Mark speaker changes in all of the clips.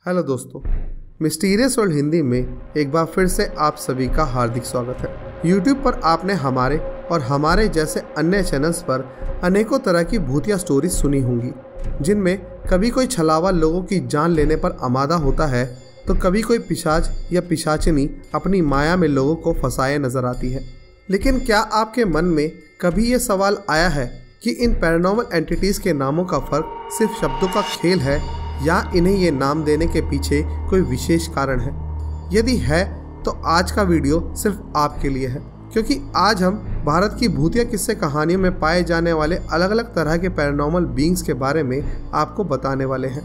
Speaker 1: Hello दोस्तों, mysterious world Hindi में एक बार फिर से आप सभी का हार्दिक स्वागत है। YouTube पर आपने हमारे और हमारे जैसे अन्य चैनल्स पर अनेकों तरह की भूतिया स्टोरीज सुनी होंगी, जिनमें कभी कोई छलावा लोगों की जान लेने पर आमादा होता है तो कभी कोई पिशाच या पिशाचिनी अपनी माया में लोगों को फंसाए नजर आती है। लेकिन क्या आपके मन में कभी ये सवाल आया है कि इन पैरानॉर्मल एंटिटीज़ के नामों का फ़र्क सिर्फ शब्दों का खेल है या इन्हें ये नाम देने के पीछे कोई विशेष कारण है? यदि है तो आज का वीडियो सिर्फ आपके लिए है, क्योंकि आज हम भारत की भूतिया किस्से कहानियों में पाए जाने वाले अलग अलग तरह के पैरानॉर्मल बीइंग्स के बारे में आपको बताने वाले हैं।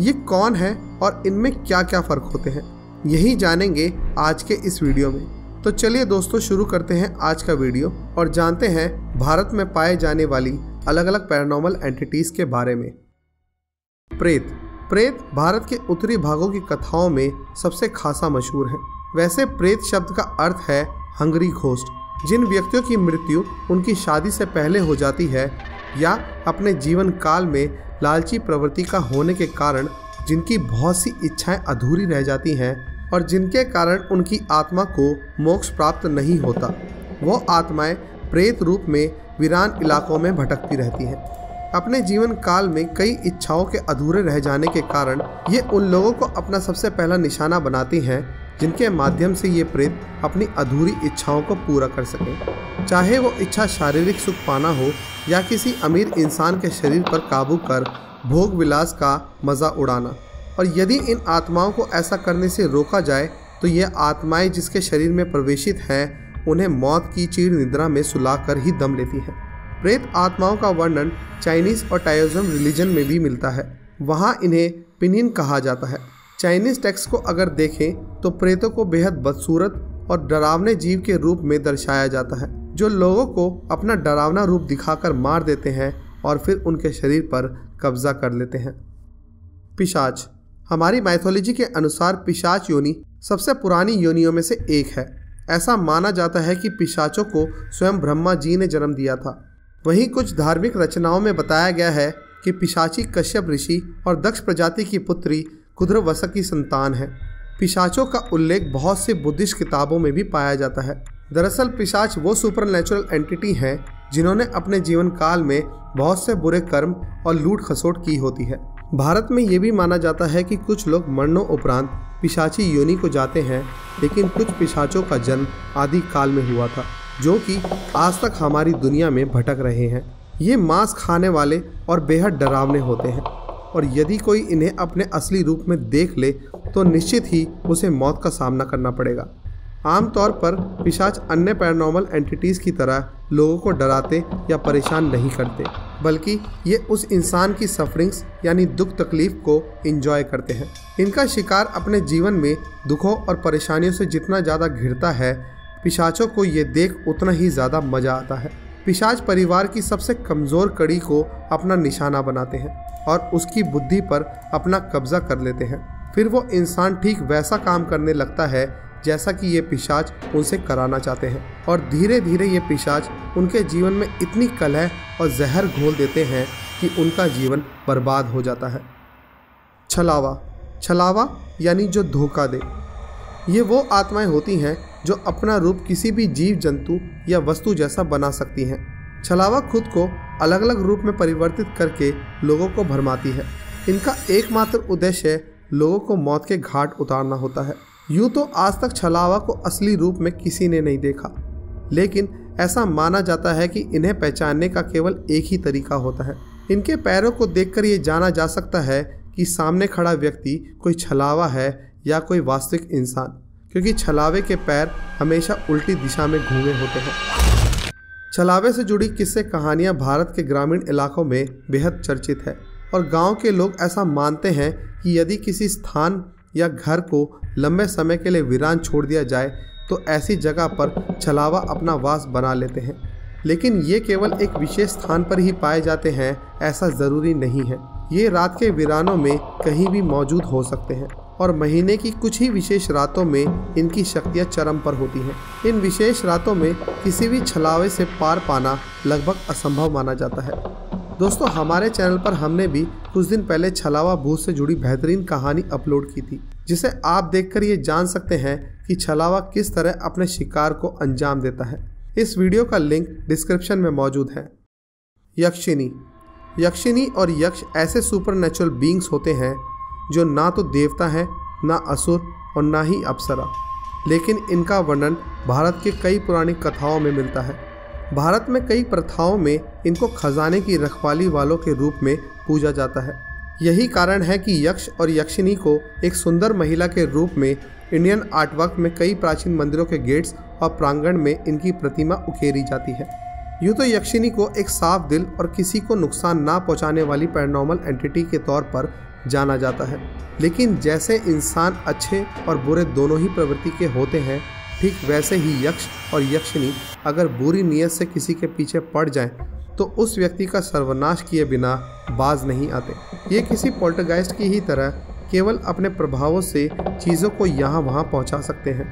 Speaker 1: ये कौन है और इनमें क्या क्या फ़र्क होते हैं, यही जानेंगे आज के इस वीडियो में। तो चलिए दोस्तों, शुरू करते हैं आज का वीडियो और जानते हैं भारत में पाए जाने वाली अलग अलग पैरानॉर्मल एंटिटीज़ के बारे में। प्रेत भारत के उत्तरी भागों की कथाओं में सबसे खासा मशहूर है। वैसे प्रेत शब्द का अर्थ है हंगरी घोस्ट, जिन व्यक्तियों की मृत्यु उनकी शादी से पहले हो जाती है या अपने जीवन काल में लालची प्रवृत्ति का होने के कारण जिनकी बहुत सी इच्छाएं अधूरी रह जाती हैं और जिनके कारण उनकी आत्मा को मोक्ष प्राप्त नहीं होता। वो आत्माएं प्रेत रूप में वीरान इलाकों में भटकती रहती हैं। अपने जीवन काल में कई इच्छाओं के अधूरे रह जाने के कारण ये उन लोगों को अपना सबसे पहला निशाना बनाती हैं, जिनके माध्यम से ये प्रेत अपनी अधूरी इच्छाओं को पूरा कर सकें। चाहे वो इच्छा शारीरिक सुख पाना हो या किसी अमीर इंसान के शरीर पर काबू कर भोग विलास का मज़ा उड़ाना। और यदि इन आत्माओं को ऐसा करने से रोका जाए तो ये आत्माएं जिसके शरीर में प्रवेशित हैं उन्हें मौत की चीर निद्रा में सुलाकर ही दम लेती हैं। प्रेत आत्माओं का वर्णन चाइनीज़ और टाओइज्म रिलीजन में भी मिलता है। वहाँ इन्हें पिनियन कहा जाता है। चाइनीज़ टेक्स्ट को अगर देखें तो प्रेतों को बेहद बदसूरत और डरावने जीव के रूप में दर्शाया जाता है, जो लोगों को अपना डरावना रूप दिखाकर मार देते हैं और फिर उनके शरीर पर कब्जा कर लेते हैं। पिशाच हमारी माइथोलॉजी के अनुसार पिशाच योनि सबसे पुरानी योनियों में से एक है। ऐसा माना जाता है कि पिशाचों को स्वयं ब्रह्मा जी ने जन्म दिया था। वहीं कुछ धार्मिक रचनाओं में बताया गया है कि पिशाची कश्यप ऋषि और दक्ष प्रजाति की पुत्री कुद्रवसा की संतान है। पिशाचों का उल्लेख बहुत सी बुद्धिस्ट किताबों में भी पाया जाता है। दरअसल पिशाच वो सुपरनैचुरल एंटिटी हैं जिन्होंने अपने जीवन काल में बहुत से बुरे कर्म और लूट खसोट की होती है। भारत में ये भी माना जाता है कि कुछ लोग मरनों उपरांत पिशाची योनि को जाते हैं, लेकिन कुछ पिशाचों का जन्म आदि काल में हुआ था, जो कि आज तक हमारी दुनिया में भटक रहे हैं। ये मांस खाने वाले और बेहद डरावने होते हैं और यदि कोई इन्हें अपने असली रूप में देख ले तो निश्चित ही उसे मौत का सामना करना पड़ेगा। आमतौर पर पिशाच अन्य पैरानॉर्मल एंटिटीज़ की तरह लोगों को डराते या परेशान नहीं करते, बल्कि ये उस इंसान की सफरिंग्स यानी दुख तकलीफ को एंजॉय करते हैं। इनका शिकार अपने जीवन में दुखों और परेशानियों से जितना ज़्यादा घिरता है, पिशाचों को ये देख उतना ही ज़्यादा मज़ा आता है। पिशाच परिवार की सबसे कमज़ोर कड़ी को अपना निशाना बनाते हैं और उसकी बुद्धि पर अपना कब्जा कर लेते हैं। फिर वो इंसान ठीक वैसा काम करने लगता है जैसा कि ये पिशाच उनसे कराना चाहते हैं और धीरे धीरे ये पिशाच उनके जीवन में इतनी कलह और जहर घोल देते हैं कि उनका जीवन बर्बाद हो जाता है। छलावा यानी जो धोखा दे। ये वो आत्माएं होती हैं जो अपना रूप किसी भी जीव जंतु या वस्तु जैसा बना सकती हैं। छलावा खुद को अलग अलग रूप में परिवर्तित करके लोगों को भरमाती है। इनका एकमात्र उद्देश्य लोगों को मौत के घाट उतारना होता है। यूँ तो आज तक छलावा को असली रूप में किसी ने नहीं देखा, लेकिन ऐसा माना जाता है कि इन्हें पहचानने का केवल एक ही तरीका होता है। इनके पैरों को देखकर ये जाना जा सकता है कि सामने खड़ा व्यक्ति कोई छलावा है या कोई वास्तविक इंसान, क्योंकि छलावे के पैर हमेशा उल्टी दिशा में घूमे होते हैं। छलावे से जुड़ी किस्से कहानियाँ भारत के ग्रामीण इलाकों में बेहद चर्चित है और गांव के लोग ऐसा मानते हैं कि यदि किसी स्थान या घर को लंबे समय के लिए वीरान छोड़ दिया जाए तो ऐसी जगह पर छलावा अपना वास बना लेते हैं। लेकिन ये केवल एक विशेष स्थान पर ही पाए जाते हैं, ऐसा ज़रूरी नहीं है। ये रात के वीरानों में कहीं भी मौजूद हो सकते हैं और महीने की कुछ ही विशेष रातों में इनकी शक्तियाँ चरम पर होती हैं। इन विशेष रातों में किसी भी छलावे से पार पाना लगभग असंभव माना जाता है। दोस्तों, हमारे चैनल पर हमने भी कुछ दिन पहले छलावा भूत से जुड़ी बेहतरीन कहानी अपलोड की थी, जिसे आप देखकर ये जान सकते हैं कि छलावा किस तरह अपने शिकार को अंजाम देता है। इस वीडियो का लिंक डिस्क्रिप्शन में मौजूद है। यक्षिनी। यक्षिनी और यक्ष ऐसे सुपरनेचुरल बीइंग्स होते हैं जो ना तो देवता हैं, ना असुर और ना ही अप्सरा, लेकिन इनका वर्णन भारत के कई पुरानी कथाओं में मिलता है। भारत में कई प्रथाओं में इनको खजाने की रखवाली वालों के रूप में पूजा जाता है। यही कारण है कि यक्ष और यक्षिनी को एक सुंदर महिला के रूप में इंडियन आर्टवर्क में कई प्राचीन मंदिरों के गेट्स और प्रांगण में इनकी प्रतिमा उकेरी जाती है। यूँ तो यक्षिनी को एक साफ दिल और किसी को नुकसान ना पहुंचाने वाली पैरानॉर्मल एंटिटी के तौर पर जाना जाता है, लेकिन जैसे इंसान अच्छे और बुरे दोनों ही प्रवृत्ति के होते हैं, ठीक वैसे ही यक्ष और यक्षिनी अगर बुरी नीयत से किसी के पीछे पड़ जाएं तो उस व्यक्ति का सर्वनाश किए बिना बाज नहीं आते। ये किसी पोल्टरगाइस्ट की ही तरह केवल अपने प्रभावों से चीज़ों को यहाँ वहाँ पहुँचा सकते हैं।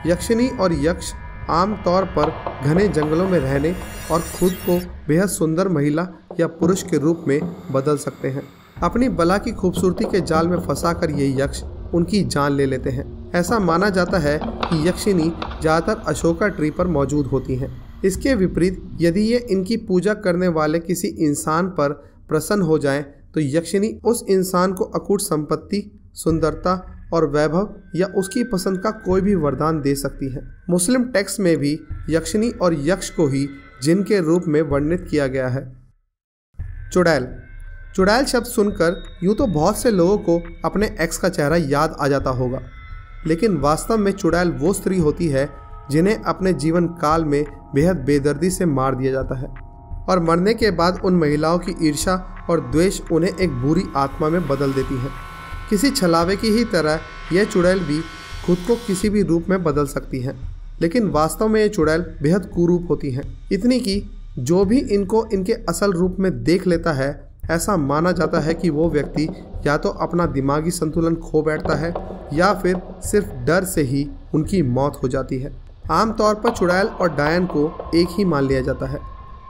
Speaker 1: यक्षिनी और यक्ष आम तौर पर घने जंगलों में रहने और खुद को बेहद सुंदर महिला या पुरुष के रूप में बदल सकते हैं। अपनी बला की खूबसूरती के जाल में फंसाकर ये यक्ष उनकी जान ले लेते हैं। ऐसा माना जाता है कि यक्षिनी ज़्यादातर अशोका ट्री पर मौजूद होती हैं। इसके विपरीत यदि ये इनकी पूजा करने वाले किसी इंसान पर प्रसन्न हो जाएं, तो यक्षिनी उस इंसान को अकूट संपत्ति, सुंदरता और वैभव या उसकी पसंद का कोई भी वरदान दे सकती है। मुस्लिम टेक्स्ट में भी यक्षिनी और यक्ष को ही जिन के रूप में वर्णित किया गया है। चुड़ैल। चुड़ैल शब्द सुनकर यूँ तो बहुत से लोगों को अपने एक्स का चेहरा याद आ जाता होगा, लेकिन वास्तव में चुड़ैल वो स्त्री होती है जिन्हें अपने जीवन काल में बेहद बेदर्दी से मार दिया जाता है और मरने के बाद उन महिलाओं की ईर्ष्या और द्वेष उन्हें एक बुरी आत्मा में बदल देती है। किसी छलावे की ही तरह यह चुड़ैल भी खुद को किसी भी रूप में बदल सकती है, लेकिन वास्तव में ये चुड़ैल बेहद कुरूप होती हैं, इतनी कि जो भी इनको इनके असल रूप में देख लेता है, ऐसा माना जाता है कि वो व्यक्ति या तो अपना दिमागी संतुलन खो बैठता है या फिर सिर्फ डर से ही उनकी मौत हो जाती है। आमतौर पर चुड़ैल और डायन को एक ही मान लिया जाता है,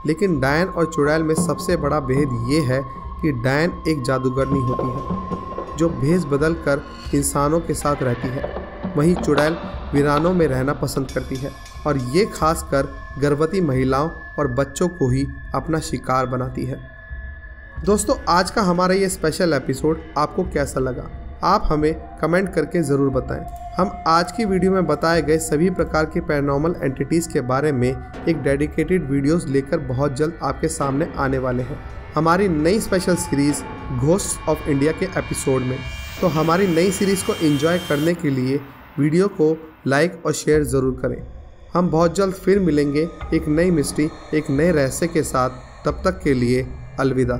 Speaker 1: लेकिन डायन और चुड़ैल में सबसे बड़ा भेद ये है कि डायन एक जादूगरनी होती है जो भेष बदल कर इंसानों के साथ रहती है, वहीं चुड़ैल वीरानों में रहना पसंद करती है और ये खासकर गर्भवती महिलाओं और बच्चों को ही अपना शिकार बनाती है। दोस्तों, आज का हमारा ये स्पेशल एपिसोड आपको कैसा लगा, आप हमें कमेंट करके ज़रूर बताएं। हम आज की वीडियो में बताए गए सभी प्रकार के पैरानॉर्मल एंटिटीज़ के बारे में एक डेडिकेटेड वीडियोस लेकर बहुत जल्द आपके सामने आने वाले हैं हमारी नई special series ghosts of India के एपिसोड में। तो हमारी नई सीरीज़ को एंजॉय करने के लिए वीडियो को लाइक और शेयर ज़रूर करें। हम बहुत जल्द फिर मिलेंगे एक नई मिस्ट्री, एक नए रहस्य के साथ। तब तक के लिए अलविदा।